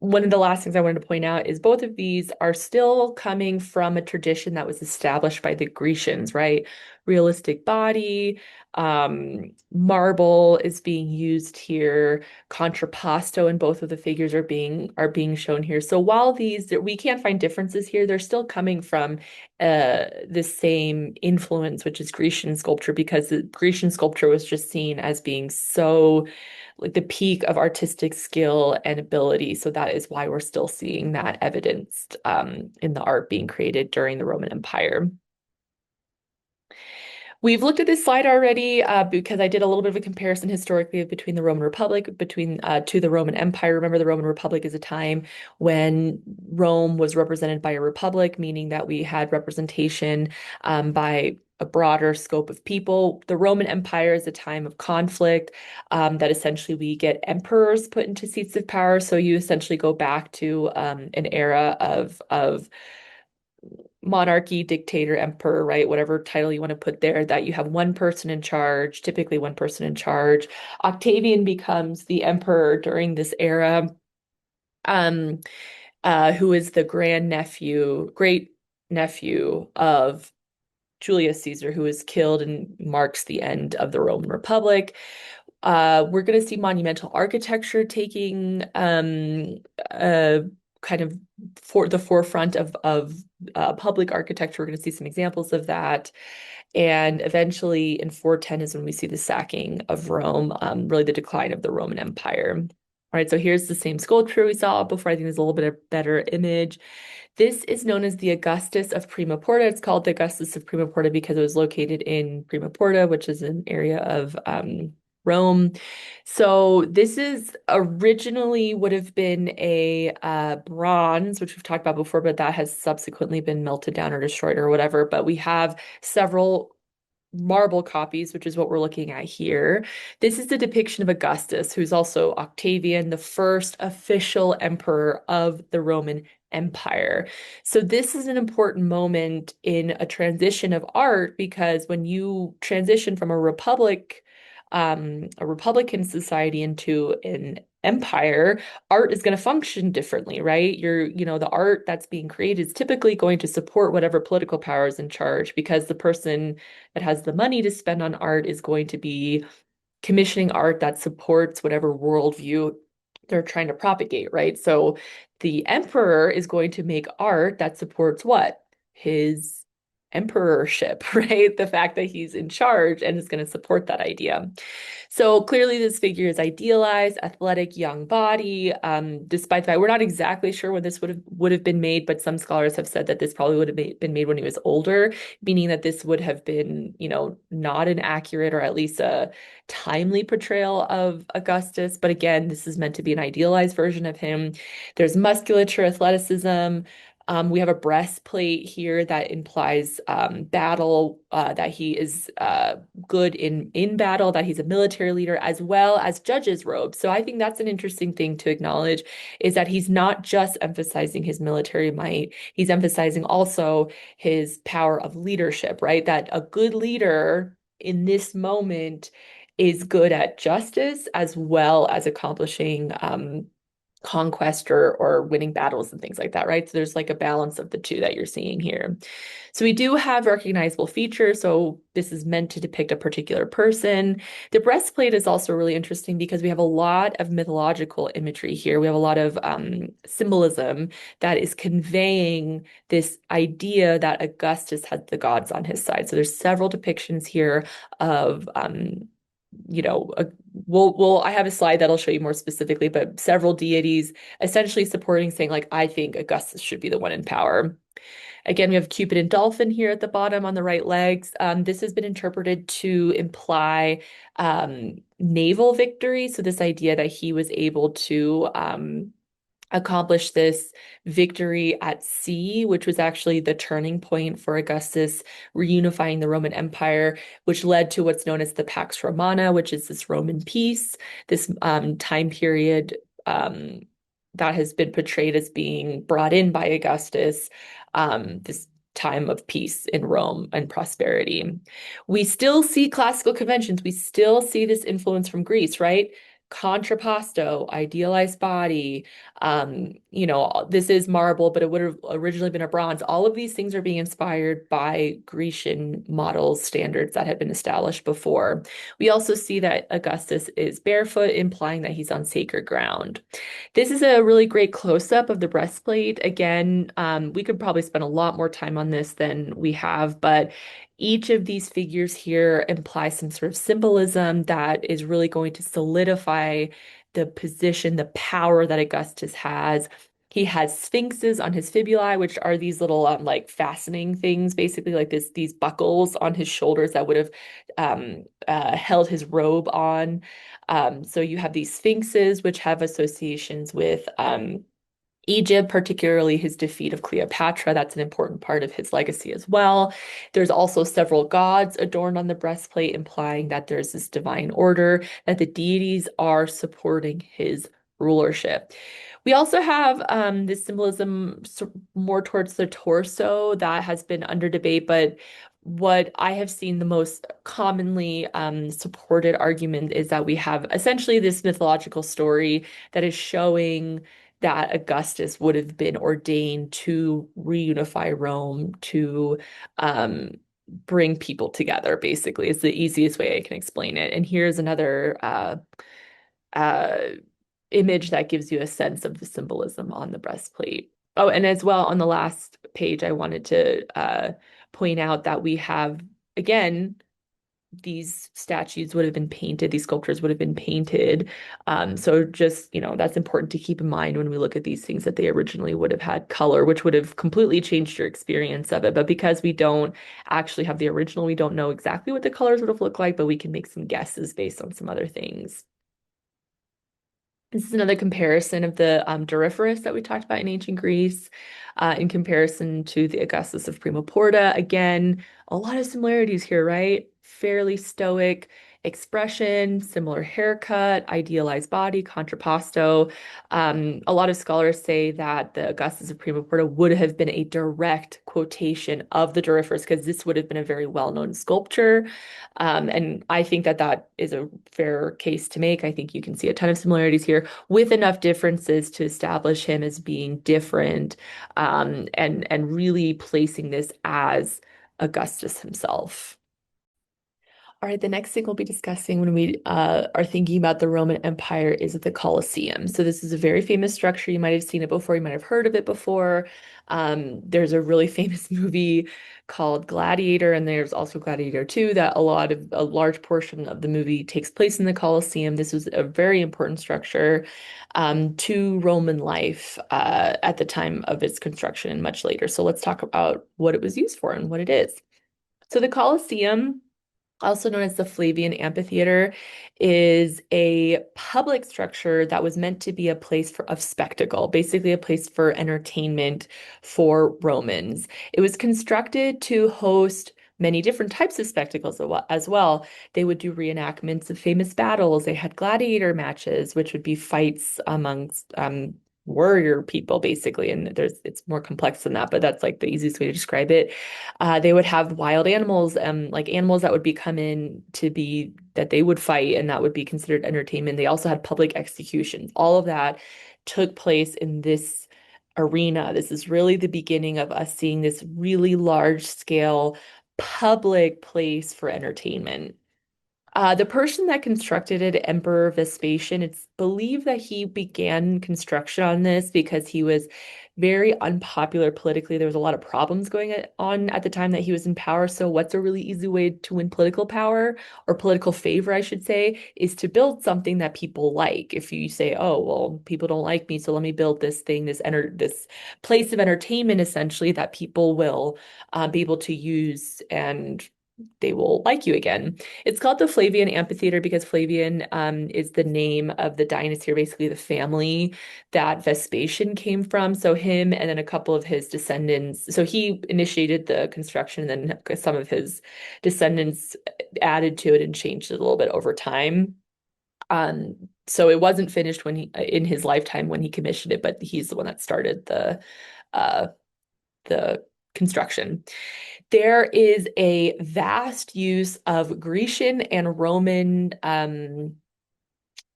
One of the last things I wanted to point out is both of these are still coming from a tradition that was established by the Grecians, right? Realistic body, marble is being used here. Contrapposto in both of the figures are being shown here. So while we can't find differences here, they're still coming from the same influence, which is Grecian sculpture, because the Grecian sculpture was just seen as being so like the peak of artistic skill and ability. So that is why we're still seeing that evidenced in the art being created during the Roman Empire. We've looked at this slide already because I did a little bit of a comparison historically between the Roman Republic, to the Roman Empire. Remember, the Roman Republic is a time when Rome was represented by a republic, meaning that we had representation by a broader scope of people. The Roman Empire is a time of conflict that essentially we get emperors put into seats of power. So you essentially go back to an era of monarchy, dictator, emperor, right? Whatever title you want to put there, that you have one person in charge, typically one person in charge. Octavian becomes the emperor during this era, who is the great nephew of Julius Caesar, who was killed and marks the end of the Roman Republic. We're going to see monumental architecture taking uh, kind of for the forefront of public architecture. We're going to see some examples of that. And eventually in 410 is when we see the sacking of Rome, really the decline of the Roman Empire. All right, so here's the same sculpture we saw before. I think there's a little bit of better image. This is known as the Augustus of Prima Porta. It's called the Augustus of Prima Porta because it was located in Prima Porta, which is an area of Rome. So this is originally would have been a bronze, which we've talked about before, but that has subsequently been melted down or destroyed or whatever. But we have several marble copies, which is what we're looking at here. This is the depiction of Augustus, who's also Octavian, the first official emperor of the Roman Empire. So this is an important moment in a transition of art because when you transition from a Republican society into an empire, art is going to function differently, right? The art that's being created is typically going to support whatever political power is in charge because the person that has the money to spend on art is going to be commissioning art that supports whatever worldview they're trying to propagate, right? So the emperor is going to make art that supports what? His emperorship, right? The fact that he's in charge and is going to support that idea. So clearly, this figure is idealized, athletic, young body. Despite the fact we're not exactly sure when this would have been made, but some scholars have said that this probably would have been made when he was older, meaning that this would have been, not an accurate or at least a timely portrayal of Augustus. But again, this is meant to be an idealized version of him. There's musculature, athleticism. We have a breastplate here that implies battle, that he is good in battle, that he's a military leader, as well as judge's robes. So I think that's an interesting thing to acknowledge is that he's not just emphasizing his military might, he's emphasizing also his power of leadership, right? That a good leader in this moment is good at justice as well as accomplishing conquest or winning battles and things like that, right? So there's like a balance of the two that you're seeing here. So we do have recognizable features. So this is meant to depict a particular person. The breastplate is also really interesting because we have a lot of mythological imagery here. We have a lot of symbolism that is conveying this idea that Augustus had the gods on his side. So there's several depictions here of you know, a, I have a slide that'll show you more specifically, but several deities essentially supporting saying like, I think Augustus should be the one in power. Again, we have Cupid and Dolphin here at the bottom on the right legs. This has been interpreted to imply naval victory. So this idea that he was able to accomplished this victory at sea, which was actually the turning point for Augustus reunifying the Roman Empire, which led to what's known as the Pax Romana, which is this Roman peace, this time period that has been portrayed as being brought in by Augustus, this time of peace in Rome and prosperity. We still see classical conventions. We still see this influence from Greece, right? Contrapposto, idealized body, this is marble, but it would have originally been a bronze. All of these things are being inspired by Grecian models, standards that had been established before. We also see that Augustus is barefoot, implying that he's on sacred ground. This is a really great close-up of the breastplate. Again, we could probably spend a lot more time on this than we have, but each of these figures here implies some sort of symbolism that is really going to solidify the position, the power that Augustus has. He has sphinxes on his fibulae, which are these little like fastening things, basically like these buckles on his shoulders that would have held his robe on. So you have these sphinxes, which have associations with Egypt, particularly his defeat of Cleopatra. That's an important part of his legacy as well. There's also several gods adorned on the breastplate, implying that there's this divine order, that the deities are supporting his rulership. We also have this symbolism more towards the torso that has been under debate, but what I have seen the most commonly supported argument is that we have essentially this mythological story that is showing that Augustus would have been ordained to reunify Rome, to bring people together, basically. It's the easiest way I can explain it. And here's another uh, image that gives you a sense of the symbolism on the breastplate. Oh, and as well on the last page, I wanted to point out that we have, again, these statues would have been painted, these sculptures would have been painted. So just, that's important to keep in mind when we look at these things that they originally would have had color, which would have completely changed your experience of it. But because we don't actually have the original, we don't know exactly what the colors would have looked like, but we can make some guesses based on some other things. This is another comparison of the Doryphorus that we talked about in ancient Greece, in comparison to the Augustus of Prima Porta. Again, a lot of similarities here, right? Fairly stoic expression, similar haircut, idealized body, contrapposto. A lot of scholars say that the Augustus of Prima Porta would have been a direct quotation of the Doryphorus because this would have been a very well-known sculpture. And I think that that is a fair case to make. I think you can see a ton of similarities here with enough differences to establish him as being different, and really placing this as Augustus himself. All right, the next thing we'll be discussing when we are thinking about the Roman Empire is the Colosseum. So this is a very famous structure. You might have seen it before, you might have heard of it before. There's a really famous movie called Gladiator, and there's also Gladiator 2 that a large portion of the movie takes place in the Colosseum. This was a very important structure to Roman life at the time of its construction and much later. So let's talk about what it was used for and what it is. So the Colosseum, also known as the Flavian Amphitheater, is a public structure that was meant to be a place of spectacle, basically a place for entertainment for Romans. It was constructed to host many different types of spectacles as well. They would do reenactments of famous battles. They had gladiator matches, which would be fights amongst warrior people, basically. And it's more complex than that, but that's like the easiest way to describe it. They would have wild animals, like animals that would be come in to be that they would fight, and that would be considered entertainment. They also had public executions. All of that took place in this arena. This is really the beginning of us seeing this really large scale public place for entertainment. The person that constructed it, Emperor Vespasian, it's believed that he began construction on this because he was very unpopular politically. There was a lot of problems going on at the time that he was in power. So, what's a really easy way to win political power or political favor, I should say, is to build something that people like. If you say, "Oh, well, people don't like me, so let me build this thing, this place of entertainment, essentially that people will be able to use and." They will like you again. It's called the Flavian Amphitheater because Flavian is the name of the dynasty, or basically the family that Vespasian came from. So him and then a couple of his descendants. So he initiated the construction, and then some of his descendants added to it and changed it a little bit over time. So it wasn't finished when he in his lifetime when he commissioned it, but he's the one that started uh, the construction. There is a vast use of Grecian and Roman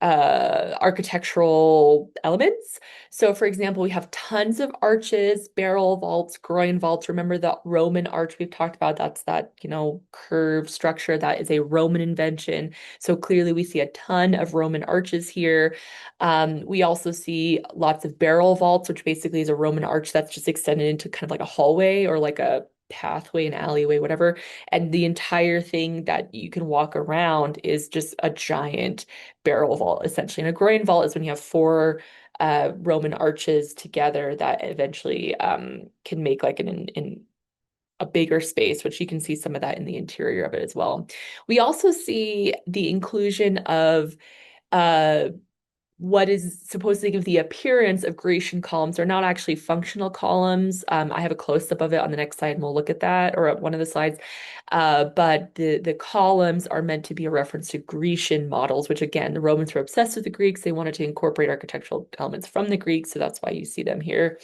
architectural elements. So, for example, we have tons of arches, barrel vaults, groin vaults. Remember the Roman arch we've talked about? That's that, curved structure that is a Roman invention. So clearly we see a ton of Roman arches here. We also see lots of barrel vaults, which basically is a Roman arch that's just extended into kind of like a hallway or like a pathway, an alleyway, whatever. And the entire thing that you can walk around is just a giant barrel vault, essentially. And a groin vault is when you have four Roman arches together that eventually can make like in a bigger space, which you can see some of that in the interior of it as well. We also see the inclusion of uh, what is supposed to give the appearance of Grecian columns are not actually functional columns. I have a close-up of it on the next slide, and we'll look at that, or at one of the slides. But the columns are meant to be a reference to Grecian models, which again, the Romans were obsessed with the Greeks. They wanted to incorporate architectural elements from the Greeks, so that's why you see them here.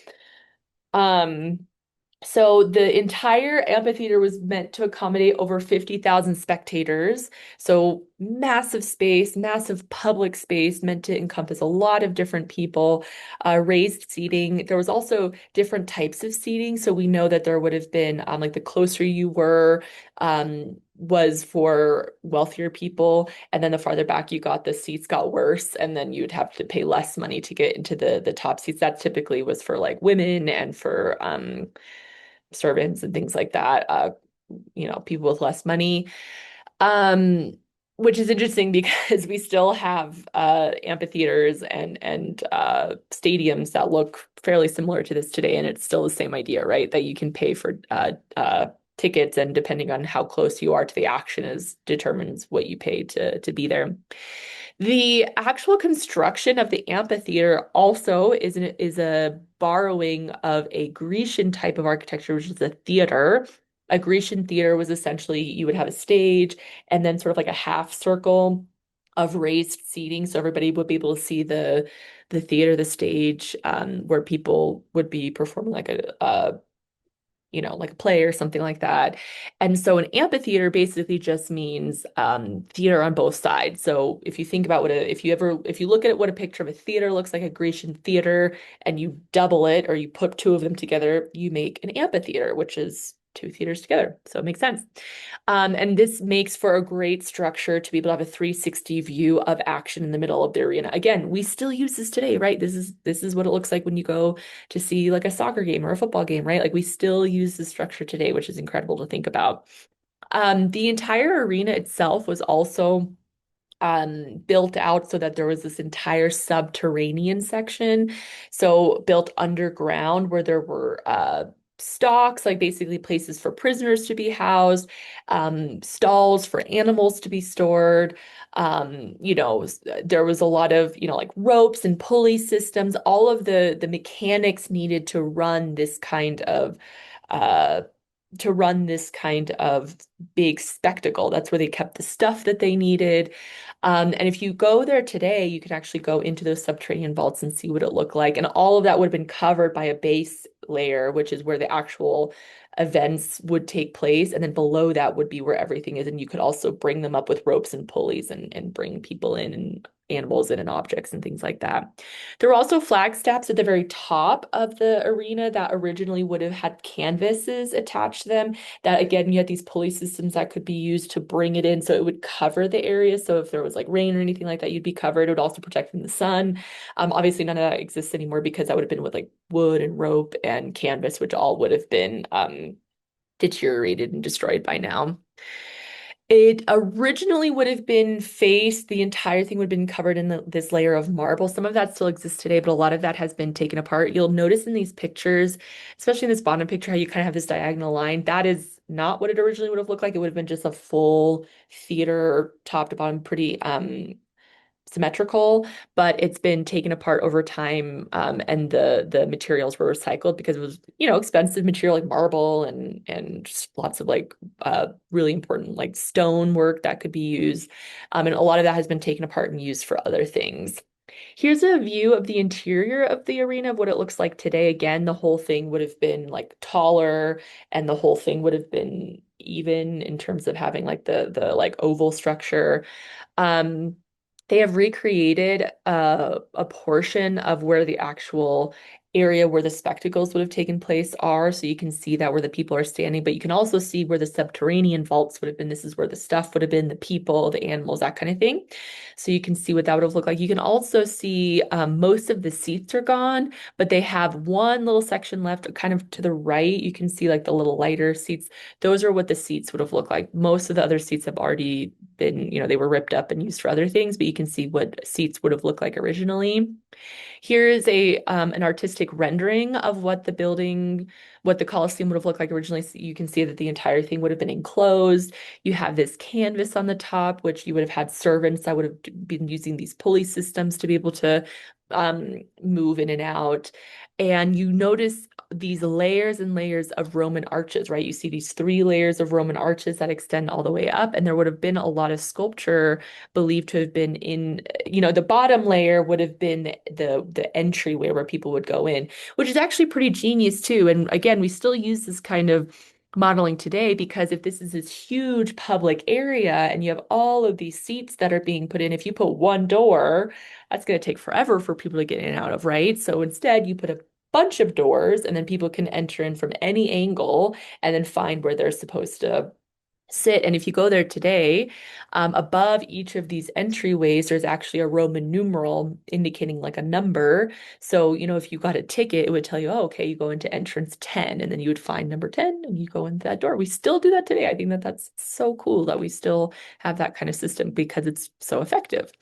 Um, So the entire amphitheater was meant to accommodate over 50,000 spectators. So massive space, massive public space meant to encompass a lot of different people, raised seating. There was also different types of seating. So we know that there would have been like the closer you were was for wealthier people. And then the farther back you got, the seats got worse. And then you'd have to pay less money to get into the top seats. That typically was for like women and for servants and things like that, people with less money. Um, which is interesting because we still have amphitheaters and stadiums that look fairly similar to this today, and it's still the same idea, right? That you can pay for tickets, and depending on how close you are to the action is determines what you pay to be there. The actual construction of the amphitheater also is a borrowing of a Grecian type of architecture, which is a theater. A Grecian theater was essentially you would have a stage and then sort of like a half circle of raised seating, so everybody would be able to see the theater, the stage, where people would be performing like like a play or something like that. And so an amphitheater basically just means theater on both sides. So if you think about if you look at what a picture of a theater looks like, a Grecian theater, and you double it or you put two of them together, you make an amphitheater, which is two theaters together. So it makes sense. And this makes for a great structure to be able to have a 360 view of action in the middle of the arena. Again, we still use this today, right? This is what it looks like when you go to see like a soccer game or a football game, right? Like we still use this structure today, which is incredible to think about. The entire arena itself was also built out so that there was this entire subterranean section. So built underground where there were stocks, like basically places for prisoners to be housed, stalls for animals to be stored. There was a lot of, like ropes and pulley systems, all of the mechanics needed uh to run this kind of big spectacle. That's where they kept the stuff that they needed. And if you go there today, you can actually go into those subterranean vaults and see what it looked like. And all of that would have been covered by a base layer, which is where the actual events would take place. And then below that would be where everything is. And you could also bring them up with ropes and pulleys and bring people in and animals in and objects and things like that. There were also flag steps at the very top of the arena that originally would have had canvases attached to them. That again, you had these pulley systems that could be used to bring it in so it would cover the area. So if there was like rain or anything like that, you'd be covered. It would also protect from the sun. Obviously, none of that exists anymore because that would have been with like wood and rope and canvas, which all would have been deteriorated and destroyed by now. It originally would have been faced, the entire thing would have been covered in this layer of marble. Some of that still exists today, but a lot of that has been taken apart. You'll notice in these pictures, especially in this bottom picture, how you kind of have this diagonal line. That is not what it originally would have looked like. It would have been just a full theater, top to bottom, pretty symmetrical, but it's been taken apart over time, and the materials were recycled because it was, expensive material like marble and just lots of like really important like stone work that could be used. And a lot of that has been taken apart and used for other things. Here's a view of the interior of the arena of what it looks like today. Again, the whole thing would have been like taller, and the whole thing would have been even in terms of having like the like oval structure. Um, they have recreated a portion of where the actual area where the spectacles would have taken place are. So you can see that where the people are standing, but you can also see where the subterranean vaults would have been. This is where the stuff would have been, the people, the animals, that kind of thing. So you can see what that would have looked like. You can also see most of the seats are gone, but they have one little section left kind of to the right. You can see like the little lighter seats. Those are what the seats would have looked like. Most of the other seats have already been, they were ripped up and used for other things, but you can see what seats would have looked like originally. Here is an artistic rendering of what the Colosseum would have looked like originally. So you can see that the entire thing would have been enclosed. You have this canvas on the top, which you would have had servants that would have been using these pulley systems to be able to move in and out. And you notice these layers and layers of Roman arches, right? You see these three layers of Roman arches that extend all the way up, and there would have been a lot of sculpture believed to have been in, the bottom layer would have been the entryway where people would go in, which is actually pretty genius too. And again, we still use this kind of modeling today because if this is this huge public area and you have all of these seats that are being put in, if you put one door, that's going to take forever for people to get in and out of, right? So instead, you put a bunch of doors and then people can enter in from any angle and then find where they're supposed to sit. And if you go there today, above each of these entryways, there's actually a Roman numeral indicating like a number. So, if you got a ticket, it would tell you, oh, okay, you go into entrance 10, and then you would find number 10 and you go into that door. We still do that today. I think that that's so cool that we still have that kind of system because it's so effective.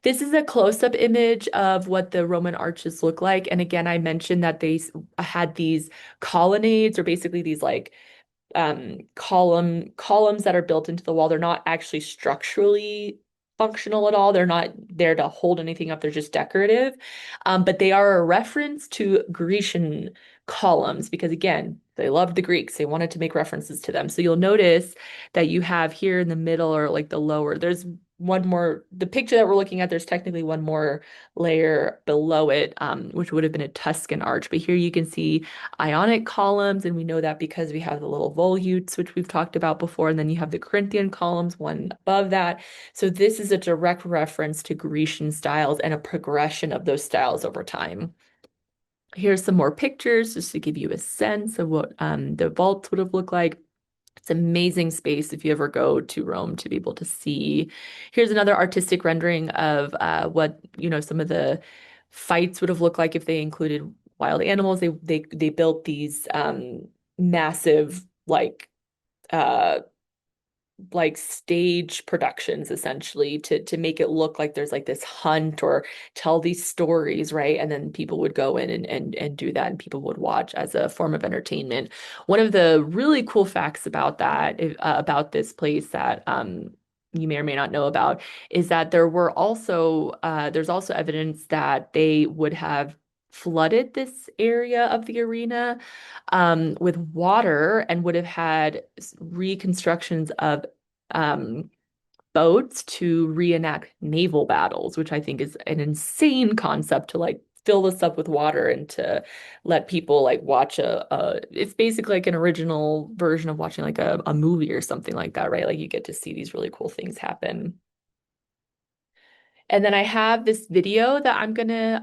This is a close-up image of what the Roman arches look like. And again, I mentioned that they had these colonnades, or basically these like columns that are built into the wall. They're not actually structurally functional at all. They're not there to hold anything up. They're just decorative. But they are a reference to Grecian columns because again, they loved the Greeks. They wanted to make references to them. So you'll notice that you have here in the middle or like the lower, there's one more, the picture that we're looking at, there's technically one more layer below it, which would have been a Tuscan arch. But here you can see Ionic columns, and we know that because we have the little volutes, which we've talked about before, and then you have the Corinthian columns, one above that. So this is a direct reference to Grecian styles and a progression of those styles over time. Here's some more pictures just to give you a sense of what the vaults would have looked like. It's amazing space if you ever go to Rome to be able to see. Here's another artistic rendering of what, some of the fights would have looked like if they included wild animals. They built these massive uh like stage productions essentially to make it look like there's like this hunt or tell these stories, right? And then people would go in and do that and people would watch as a form of entertainment. One of the really cool facts about that, about this place that you may or may not know about is that there's also evidence that they would have flooded this area of the arena with water and would have had reconstructions of um, boats to reenact naval battles, which I think is an insane concept to like fill this up with water and to let people like watch it's basically like an original version of watching like a movie or something like that, right? Like you get to see these really cool things happen. And then I have this video that I'm gonna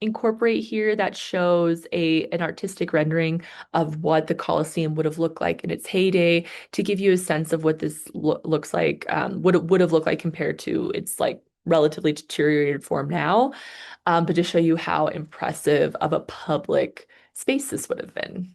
incorporate here that shows an artistic rendering of what the Colosseum would have looked like in its heyday to give you a sense of what this looks like, what it would have looked like compared to its like relatively deteriorated form now, but to show you how impressive of a public space this would have been.